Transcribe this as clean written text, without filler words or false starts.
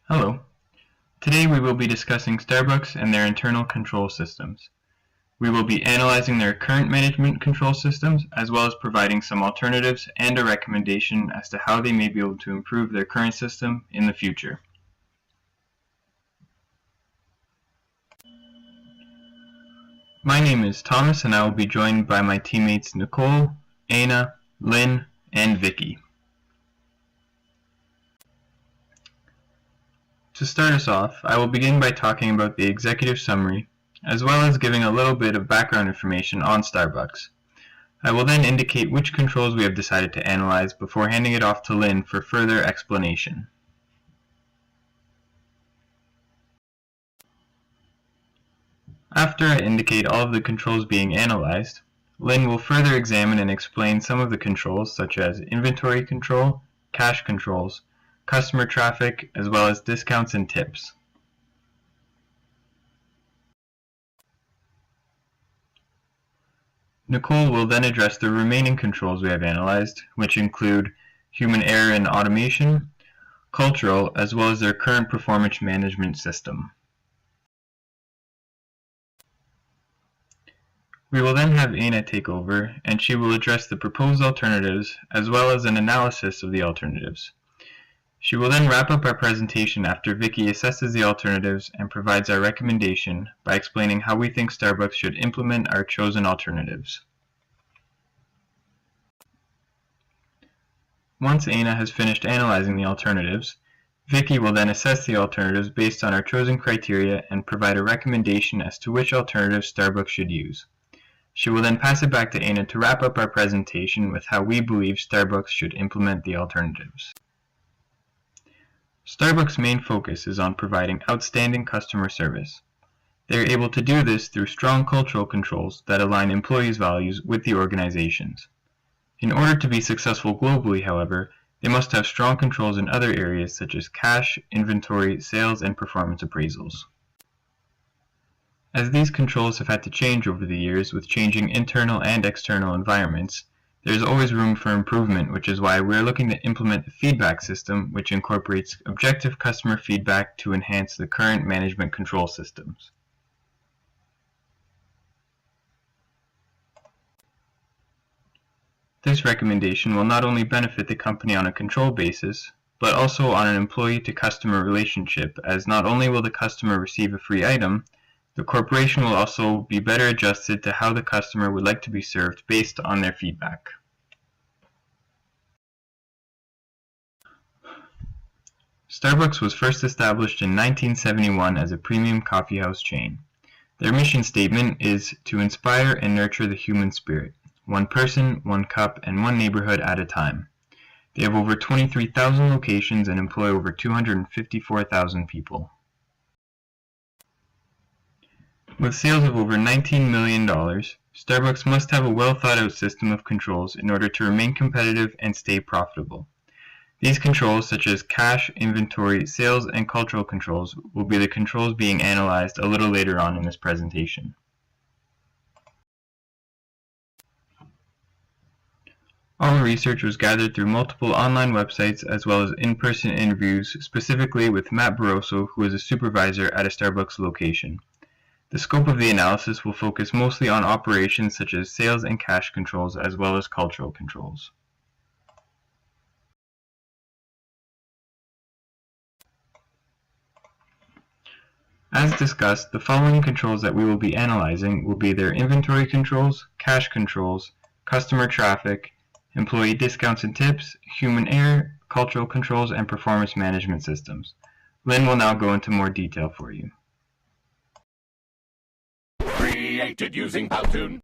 Hello. Today we will be discussing Starbucks and their internal control systems. We will be analyzing their current management control systems as well as providing some alternatives and a recommendation as to how they may be able to improve their current system in the future. My name is Thomas and I will be joined by my teammates Nicole, Anna, Lynn, and Vicky. To start us off, I will begin by talking about the executive summary, as well as giving a little bit of background information on Starbucks. I will then indicate which controls we have decided to analyze before handing it off to Lynn for further explanation. After I indicate all of the controls being analyzed, Lynn will further examine and explain some of the controls such as inventory control, cash controls, customer traffic, as well as discounts and tips. Nicole will then address the remaining controls we have analyzed, which include human error and automation, cultural, as well as their current performance management system. We will then have Anna take over, and she will address the proposed alternatives as well as an analysis of the alternatives. She will then wrap up our presentation after Vicky assesses the alternatives and provides our recommendation by explaining how we think Starbucks should implement our chosen alternatives. Once Anna has finished analyzing the alternatives, Vicky will then assess the alternatives based on our chosen criteria and provide a recommendation as to which alternative Starbucks should use. She will then pass it back to Anna to wrap up our presentation with how we believe Starbucks should implement the alternatives. Starbucks' main focus is on providing outstanding customer service. They are able to do this through strong cultural controls that align employees' values with the organization's. In order to be successful globally, however, they must have strong controls in other areas such as cash, inventory, sales, and performance appraisals. As these controls have had to change over the years with changing internal and external environments, there is always room for improvement, which is why we are looking to implement a feedback system which incorporates objective customer feedback to enhance the current management control systems. This recommendation will not only benefit the company on a control basis, but also on an employee-to-customer relationship, as not only will the customer receive a free item, the corporation will also be better adjusted to how the customer would like to be served based on their feedback. Starbucks was first established in 1971 as a premium coffeehouse chain. Their mission statement is to inspire and nurture the human spirit, one person, one cup, and one neighborhood at a time. They have over 23,000 locations and employ over 254,000 people. With sales of over $19 million, Starbucks must have a well-thought-out system of controls in order to remain competitive and stay profitable. These controls, such as cash, inventory, sales, and cultural controls, will be the controls being analyzed a little later on in this presentation. All research was gathered through multiple online websites as well as in-person interviews, specifically with Matt Barroso, who is a supervisor at a Starbucks location. The scope of the analysis will focus mostly on operations such as sales and cash controls as well as cultural controls. As discussed, the following controls that we will be analyzing will be their inventory controls, cash controls, customer traffic, employee discounts and tips, human error, cultural controls, and performance management systems. Lynn will now go into more detail for you. Created using Powtoon.